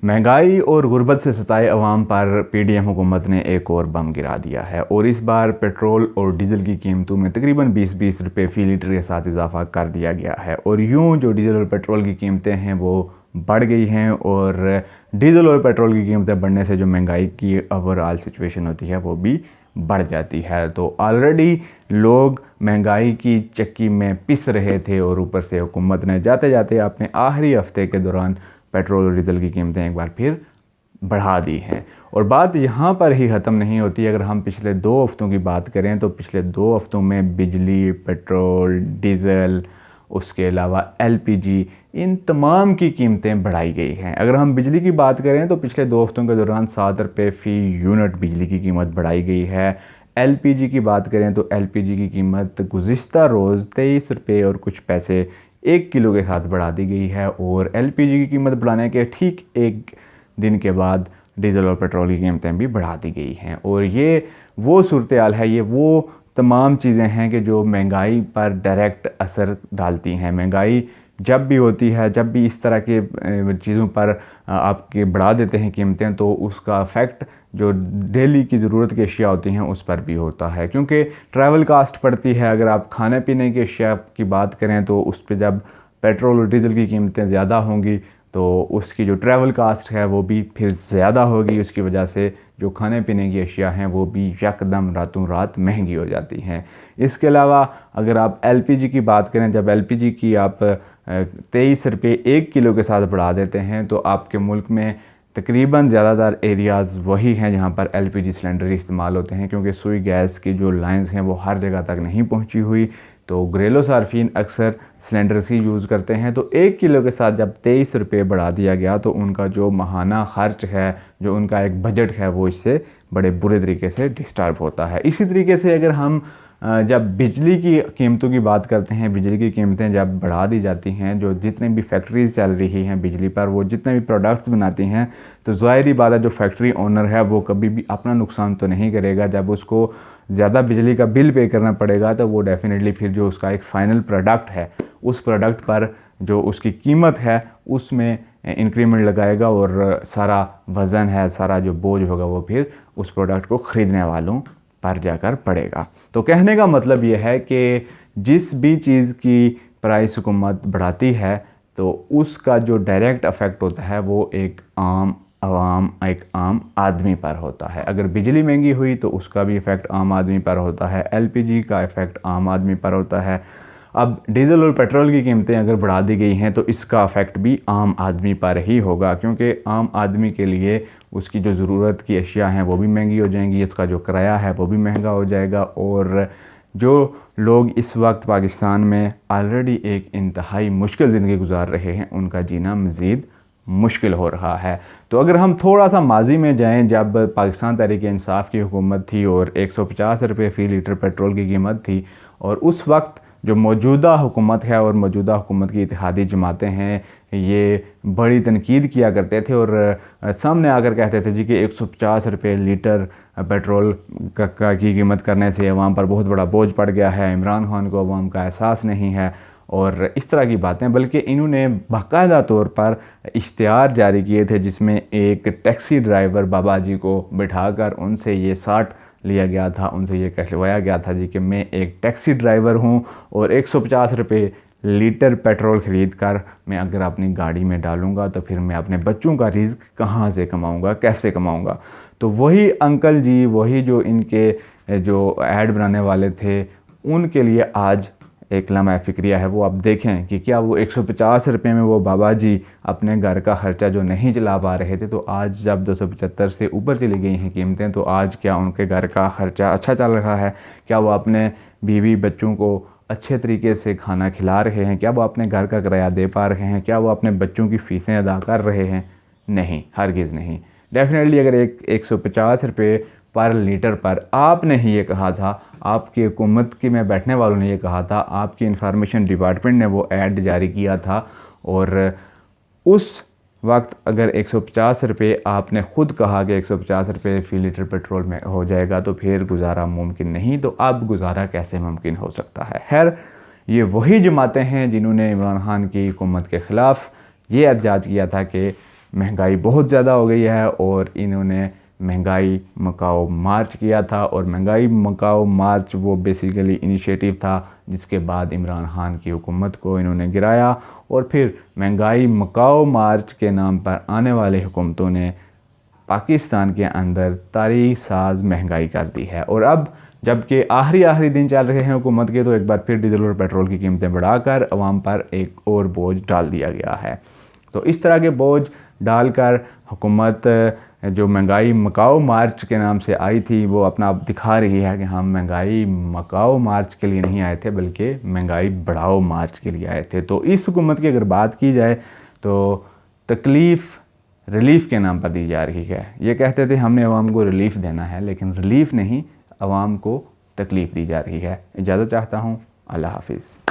महंगाई और गुर्बत से सताए अवाम पर पीडीएम हुकूमत ने एक और बम गिरा दिया है और इस बार पेट्रोल और डीज़ल की कीमतों में तकरीबन 20-20 रुपये फ़ी लीटर के साथ इजाफा कर दिया गया है। और यूं जो डीज़ल और पेट्रोल की कीमतें हैं वो बढ़ गई हैं और डीज़ल और पेट्रोल की कीमतें बढ़ने से जो महंगाई की ओवरऑल सिचुएशन होती है वो भी बढ़ जाती है। तो ऑलरेडी लोग महंगाई की चक्की में पिस रहे थे और ऊपर से हुकूमत ने जाते जाते अपने आखिरी हफ्ते के दौरान पेट्रोल और डीज़ल की कीमतें एक बार फिर बढ़ा दी हैं। और बात यहाँ पर ही ख़त्म नहीं होती। अगर हम पिछले 2 हफ्तों की बात करें तो पिछले 2 हफ्तों में बिजली, पेट्रोल, डीज़ल, उसके अलावा एलपीजी, इन तमाम की कीमतें बढ़ाई गई हैं। अगर हम बिजली की बात करें तो पिछले 2 हफ्तों के दौरान 7 रुपये फ़ी यूनिट बिजली की कीमत बढ़ाई गई है। एलपीजी की बात करें तो एलपीजी की कीमत गुज़िश्ता रोज़ 23 रुपये और कुछ पैसे 1 किलो के साथ बढ़ा दी गई है। और एलपीजी की कीमत बढ़ाने के ठीक एक दिन के बाद डीज़ल और पेट्रोल की कीमतें भी बढ़ा दी गई हैं। और ये वो सूरत हाल है, ये वो तमाम चीज़ें हैं कि जो महंगाई पर डायरेक्ट असर डालती हैं। महंगाई जब भी होती है, जब भी इस तरह के चीज़ों पर आपके बढ़ा देते हैं कीमतें, तो उसका इफ़ेक्ट जो डेली की ज़रूरत की अशिया होती हैं उस पर भी होता है, क्योंकि ट्रैवल कास्ट पड़ती है। अगर आप खाने पीने की अशिया की बात करें तो उस पर जब पेट्रोल और डीज़ल की कीमतें ज़्यादा होंगी तो उसकी जो ट्रैवल कास्ट है वो भी फिर ज़्यादा होगी। उसकी वजह से जो खाने पीने की अशिया हैं वो भी यकदम रातों रात महंगी हो जाती हैं। इसके अलावा अगर आप एलपीजी की बात करें, जब एलपीजी की आप 23 रुपये 1 किलो के साथ बढ़ा देते हैं तो आपके मुल्क में तकरीबन ज़्यादातर एरियाज़ वही हैं जहाँ पर एलपीजी सिलेंडर इस्तेमाल होते हैं, क्योंकि सुई गैस की जो लाइंस हैं वो हर जगह तक नहीं पहुँची हुई। तो घरेलू सार्फिन अक्सर सिलेंडर्स ही यूज़ करते हैं। तो 1 किलो के साथ जब 23 रुपये बढ़ा दिया गया तो उनका जो माहाना खर्च है, जो उनका एक बजट है, वो इससे बड़े बुरे तरीके से डिस्टर्ब होता है। इसी तरीके से अगर हम जब बिजली की कीमतों की बात करते हैं, बिजली की कीमतें जब बढ़ा दी जाती हैं, जो जितने भी फैक्ट्रीज़ चल रही हैं बिजली पर, वो जितने भी प्रोडक्ट्स बनाती हैं, तो ज़ाहिर बात है जो फैक्ट्री ओनर है वो कभी भी अपना नुकसान तो नहीं करेगा। जब उसको ज़्यादा बिजली का बिल पे करना पड़ेगा तो वो डेफ़िनेटली फिर जो उसका एक फ़ाइनल प्रोडक्ट है उस प्रोडक्ट पर जो उसकी कीमत है उसमें इंक्रीमेंट लगाएगा और सारा वज़न है, सारा जो बोझ होगा वो फिर उस प्रोडक्ट को ख़रीदने वालों पर जाकर पड़ेगा। तो कहने का मतलब ये है कि जिस भी चीज़ की प्राइस हुकूमत बढ़ाती है तो उसका जो डायरेक्ट इफ़ेक्ट होता है वो एक आम आदमी पर होता है। अगर बिजली महंगी हुई तो उसका भी इफ़ेक्ट आम आदमी पर होता है, एलपीजी का इफ़ेक्ट आम आदमी पर होता है। अब डीज़ल और पेट्रोल की कीमतें अगर बढ़ा दी गई हैं तो इसका इफ़ेक्ट भी आम आदमी पर ही होगा, क्योंकि आम आदमी के लिए उसकी जो ज़रूरत की अशिया हैं वो भी महंगी हो जाएंगी, उसका जो किराया है वो भी महंगा हो जाएगा। और जो लोग इस वक्त पाकिस्तान में ऑलरेडी एक इंतहाई मुश्किल ज़िंदगी गुजार रहे हैं उनका जीना मज़ीद मुश्किल हो रहा है। तो अगर हम थोड़ा सा माजी में जाएं, जब पाकिस्तान तहरीक-ए-इंसाफ की हुकूमत थी और 150 रुपये फ़ी लीटर पेट्रोल की कीमत थी, और उस वक्त जो मौजूदा हुकूमत है और मौजूदा हुकूमत की इत्तेहादी जमातें हैं ये बड़ी तनकीद किया करते थे और सामने आकर कहते थे जी कि 150 रुपये लीटर पेट्रोल की कीमत करने से अवाम पर बहुत बड़ा बोझ पड़ गया है, इमरान खान को अवाम का एहसास नहीं है और इस तरह की बातें। बल्कि इन्होंने बाकायदा तौर पर इश्तिहार जारी किए थे जिसमें एक टैक्सी ड्राइवर बाबा जी को बिठाकर उनसे ये 60 लिया गया था, उनसे ये कहलवाया गया था जी कि मैं एक टैक्सी ड्राइवर हूँ और 150 रुपये लीटर पेट्रोल ख़रीद कर मैं अगर अपनी गाड़ी में डालूँगा तो फिर मैं अपने बच्चों का रिज़्क कहाँ से कमाऊँगा, कैसे कमाऊँगा। तो वही अंकल जी, वही जो इनके जो ऐड बनाने वाले थे, उनके लिए आज एक लम्हा फ़िक्रिया है। वो आप देखें कि क्या वो 150 रुपये में वो बाबा जी अपने घर का ख़र्चा जो नहीं चला पा रहे थे, तो आज जब 275 से ऊपर चली गई हैं कीमतें, तो आज क्या उनके घर का ख़र्चा अच्छा चल रहा है? क्या वो अपने बीवी बच्चों को अच्छे तरीके से खाना खिला रहे हैं? क्या वो अपने घर का किराया दे पा रहे हैं? क्या वो अपने बच्चों की फ़ीसें अदा कर रहे हैं? नहीं, हरगिज़ नहीं। डेफ़िनेटली अगर 150 रुपये पर लीटर पर आपने ही ये कहा था, आपकी हुकूमत की में बैठने वालों ने ये कहा था, आपकी इंफॉर्मेशन डिपार्टमेंट ने वो ऐड जारी किया था, और उस वक्त अगर 150 रुपये आपने ख़ुद कहा कि 150 रुपये फ़ी लीटर पेट्रोल में हो जाएगा तो फिर गुजारा मुमकिन नहीं, तो अब गुजारा कैसे मुमकिन हो सकता है? खैर, ये वही जमातें हैं जिन्होंने इमरान खान की हुकूमत के ख़िलाफ़ ये एहतजाज किया था कि महंगाई बहुत ज़्यादा हो गई है और इन्होंने महंगाई मकाओ मार्च किया था। और महंगाई मकाओ मार्च वो बेसिकली इनिशिएटिव था जिसके बाद इमरान खान की हुकूमत को इन्होंने गिराया। और फिर महंगाई मकाओ मार्च के नाम पर आने वाली हुकूमतों ने पाकिस्तान के अंदर तारीख साज महंगाई कर दी है। और अब जबकि आखिरी दिन चल रहे हैं हुकूमत के, तो एक बार फिर डीजल और पेट्रोल की कीमतें बढ़ाकर अवाम पर एक और बोझ डाल दिया गया है। तो इस तरह के बोझ डालकर हुकूमत जो महंगाई मकाओ मार्च के नाम से आई थी वो अपना आप दिखा रही है कि हम महंगाई मकाओ मार्च के लिए नहीं आए थे बल्कि महंगाई बढ़ाओ मार्च के लिए आए थे। तो इस हुकूमत की अगर बात की जाए तो तकलीफ़ रिलीफ़ के नाम पर दी जा रही है। ये कहते थे हमने अवाम को रिलीफ़ देना है, लेकिन रिलीफ़ नहीं, अवाम को तकलीफ़ दी जा रही है। इजाज़त चाहता हूँ। अल्लाह हाफिज़।